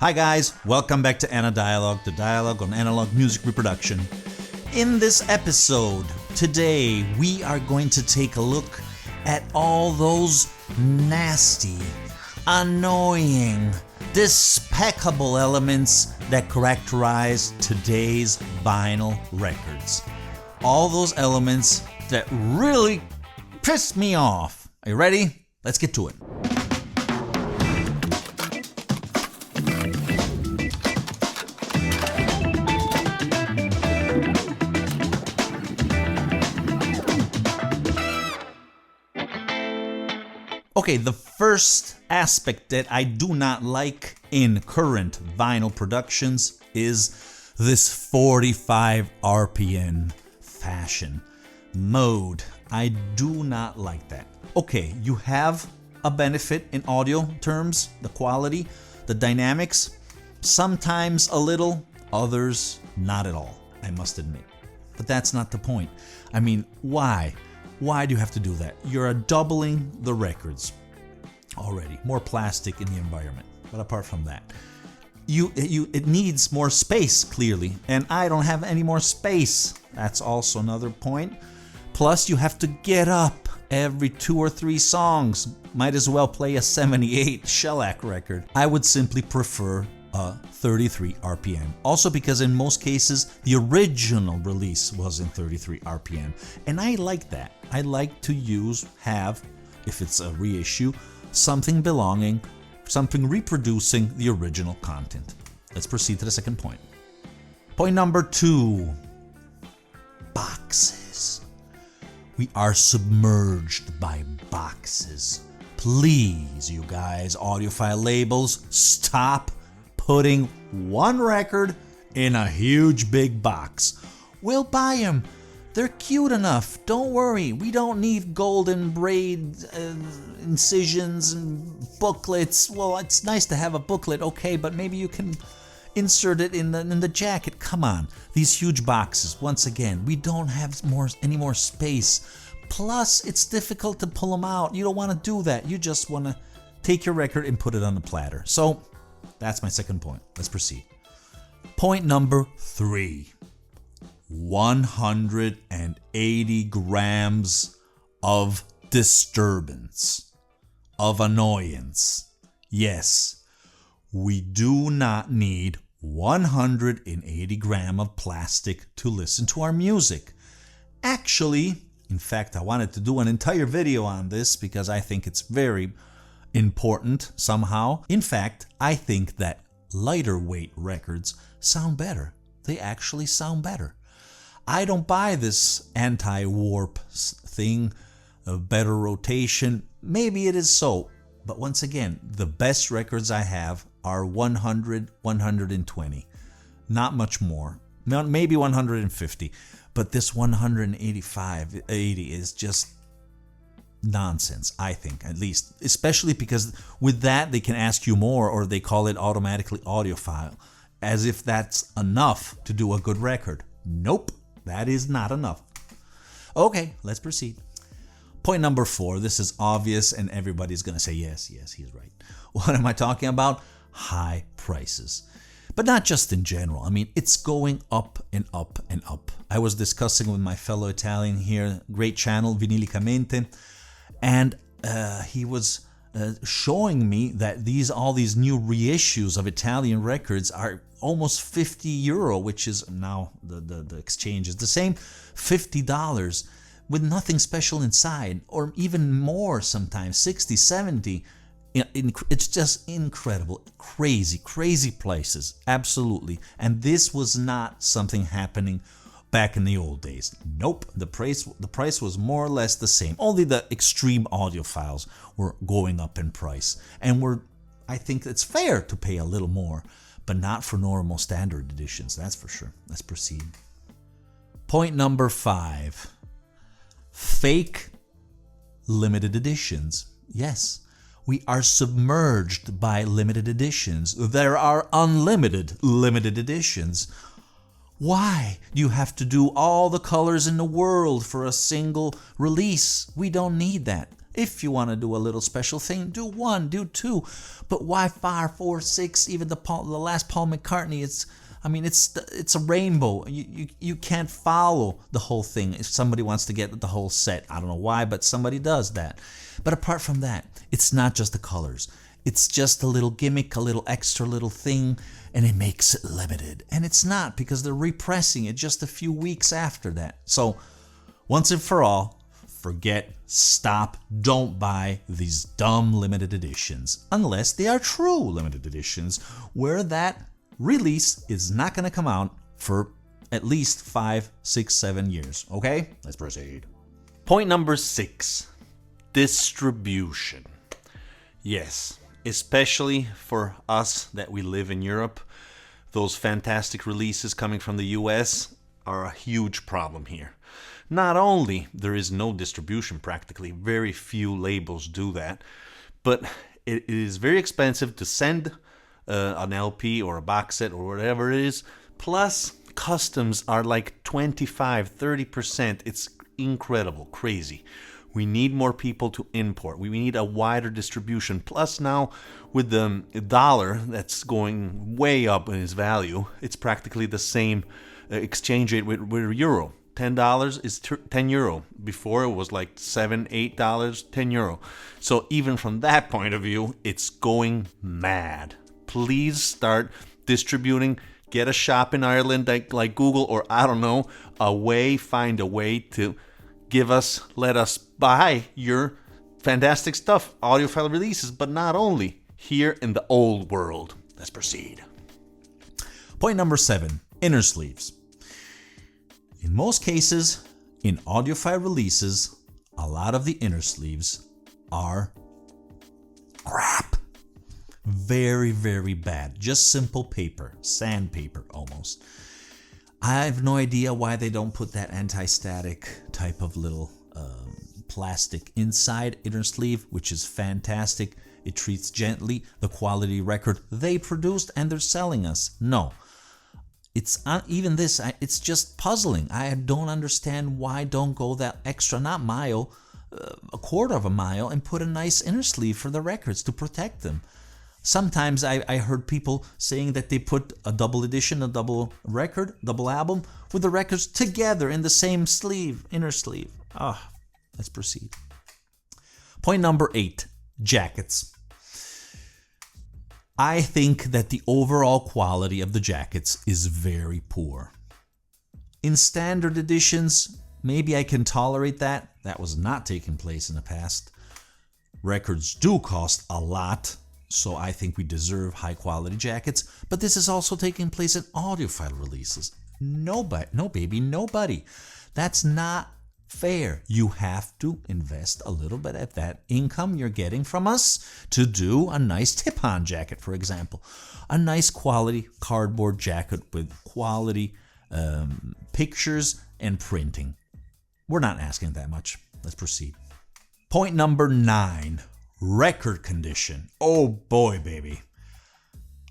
Hi guys, welcome back to Ana Dialogue, the dialogue on analog music reproduction. In this episode, today we are going to take a look at all those nasty, annoying, despicable elements that characterize today's vinyl records. All those elements that really piss me off. Are you ready? Let's get to it. Okay, the first aspect that I do not like in current vinyl productions is this 45 RPM fashion mode. I do not like that. Okay, you have a benefit in audio terms, the quality, the dynamics, sometimes a little, others not at all, I must admit. But that's not the point. I mean, why? Why do you have to do that? You're doubling the records already. More plastic in the environment. But apart from that, it needs more space, clearly. And I don't have any more space. That's also another point. Plus, you have to get up every 2 or 3 songs. Might as well play a 78 shellac record. I would simply prefer a 33 RPM. Also because in most cases, the original release was in 33 RPM. And I like that. I like to have, if it's a reissue, something belonging, something reproducing the original content. Let's proceed to the second point. Point number 2. Boxes. We are submerged by boxes. Please, you guys, audiophile labels, stop putting one record in a huge big box. We'll buy them. They're cute enough. Don't worry. We don't need golden braid incisions and booklets. Well, it's nice to have a booklet, okay, but maybe you can insert it in the jacket. Come on. These huge boxes. Once again, we don't have any more space. Plus, it's difficult to pull them out. You don't want to do that. You just want to take your record and put it on the platter. So, that's my second point. Let's proceed. Point number 3. 180 grams of disturbance, of annoyance. Yes, we do not need 180 grams of plastic to listen to our music. Actually, in fact, I wanted to do an entire video on this because I think it's very important somehow. In fact, I think that lighter weight records sound better. They actually sound better. I don't buy this anti-warp thing, a better rotation. Maybe it is so. But once again, the best records I have are 100, 120. Not much more. Maybe 150. But this 185, 80 is just nonsense, I think, at least. Especially because with that, they can ask you more, or they call it automatically audiophile. As if that's enough to do a good record. Nope. That is not enough. Okay, let's proceed. Point number 4. This is obvious and everybody's going to say, yes, he's right. What am I talking about? High prices. But not just in general. I mean, it's going up and up and up. I was discussing with my fellow Italian here, great channel, Vinilicamente, and he was showing me that all these new reissues of Italian records are almost 50 euro, which is now the exchange is the same, $50 with nothing special inside, or even more sometimes, 60, 70. It's just incredible, crazy places, absolutely. And this was not something happening back in the old days. Nope, the price was more or less the same. Only the extreme audiophiles were going up in price, and I think it's fair to pay a little more, but not for normal standard editions, that's for sure. Let's proceed. Point number 5. Fake limited editions. Yes, we are submerged by limited editions. There are unlimited limited editions. Why do you have to do all the colors in the world for a single release? We don't need that. If you want to do a little special thing, do 1, do 2. But why 5, 4, 6? Even the last Paul McCartney, it's a rainbow. You can't follow the whole thing if somebody wants to get the whole set. I don't know why, but somebody does that. But apart from that, it's not just the colors. It's just a little gimmick, a little extra little thing, and it makes it limited. And it's not, because they're repressing it just a few weeks after that. So, once and for all, forget, stop, don't buy these dumb limited editions, unless they are true limited editions, where that release is not going to come out for at least 5, 6, 7 years. Okay? Let's proceed. Point number 6. Distribution. Yes. Especially for us that we live in Europe, those fantastic releases coming from the US are a huge problem here. Not only there is no distribution practically, very few labels do that, but it is very expensive to send an LP or a box set or whatever it is, plus customs are like 25-30%. It's incredible, crazy. We need more people to import. We need a wider distribution. Plus now, with the dollar that's going way up in its value, it's practically the same exchange rate with euro. $10 is 10 euro. Before it was like $7, $8, 10 euro. So even from that point of view, it's going mad. Please start distributing. Get a shop in Ireland like Google, or I don't know, find a way to let us buy your fantastic stuff, audiophile releases, but not only here in the old world. Let's proceed. Point number 7, inner sleeves. In most cases, in audiophile releases, a lot of the inner sleeves are crap. Very, very bad. Just simple paper, sandpaper almost. I have no idea why they don't put that anti-static type of little plastic inside inner sleeve, which is fantastic. It treats gently the quality record they produced and they're selling us. No. It's even this, it's just puzzling. I don't understand why don't go that extra, not mile, a quarter of a mile, and put a nice inner sleeve for the records to protect them. Sometimes I heard people saying that they put a double edition, a double record, double album with the records together in the same sleeve, inner sleeve. Let's proceed. Point number 8, jackets. I think that the overall quality of the jackets is very poor. In standard editions, maybe I can tolerate that. That was not taking place in the past. Records do cost a lot, so I think we deserve high quality jackets, but this is also taking place in audiophile releases. Nobody. That's not fair. You have to invest a little bit of that income you're getting from us to do a nice tip-on jacket, for example. A nice quality cardboard jacket with quality pictures and printing. We're not asking that much. Let's proceed. Point number 9, record condition. Oh boy, baby.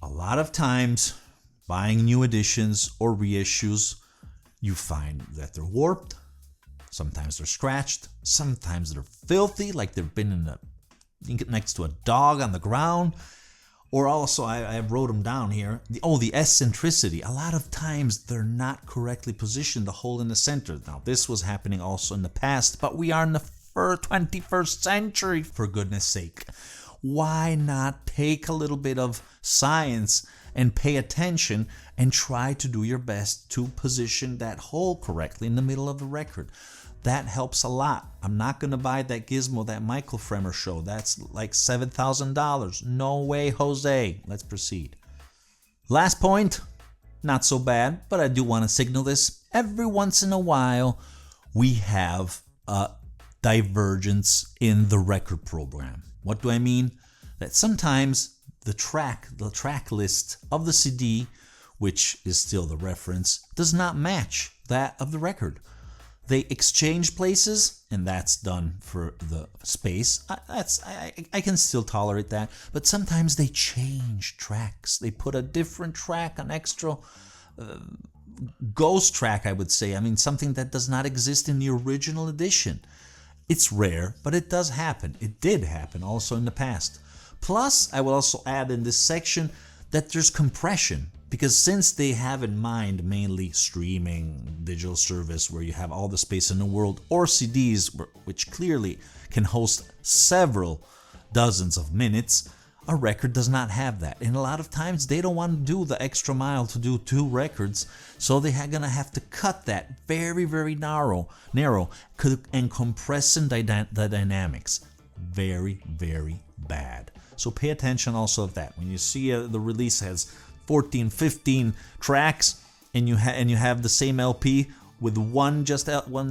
A lot of times, buying new editions or reissues, you find that they're warped. Sometimes they're scratched. Sometimes they're filthy, like they've been next to a dog on the ground. Or also, I wrote them down here. The eccentricity. A lot of times they're not correctly positioned, the hole in the center. Now, this was happening also in the past, but we are in the 21st century, for goodness sake. Why not take a little bit of science and pay attention and try to do your best to position that hole correctly in the middle of the record? That helps a lot. I'm not going to buy that gizmo, that Michael Fremer show. That's like $7,000. No way, Jose. Let's proceed. Last point, not so bad, but I do want to signal this. Every once in a while, we have a divergence in the record program. What do I mean? That sometimes the track list of the CD, which is still the reference, does not match that of the record. They exchange places, and that's done for the space. I can still tolerate that, but sometimes they change tracks. They put a different track, an extra ghost track, I would say. I mean, something that does not exist in the original edition. It's rare, but it does happen. It did happen also in the past. Plus, I will also add in this section that there's compression, because since they have in mind mainly streaming, digital service where you have all the space in the world, or CDs which clearly can host several dozens of minutes, a record does not have that. And a lot of times they don't want to do the extra mile to do 2 records, so they're gonna have to cut that very, very narrow and compressing the dynamics. Very, very bad. So pay attention also of that. When you see the release has 14, 15 tracks and you have the same LP with one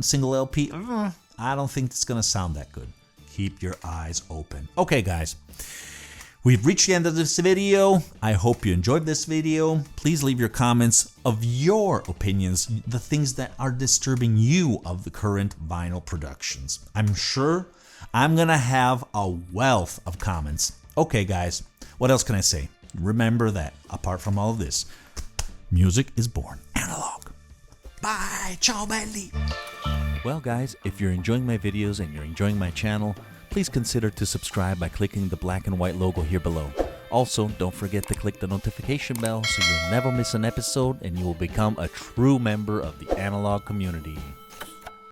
single LP, I don't think it's gonna sound that good. Keep your eyes open. Okay, guys. We've reached the end of this video. I hope you enjoyed this video. Please leave your comments of your opinions, the things that are disturbing you of the current vinyl productions. I'm sure I'm gonna have a wealth of comments. Okay, guys, what else can I say? Remember that, apart from all of this, music is born analog. Bye, ciao belli. Well guys, if you're enjoying my videos and you're enjoying my channel, please consider to subscribe by clicking the black and white logo here below. Also, don't forget to click the notification bell so you'll never miss an episode and you will become a true member of the analog community.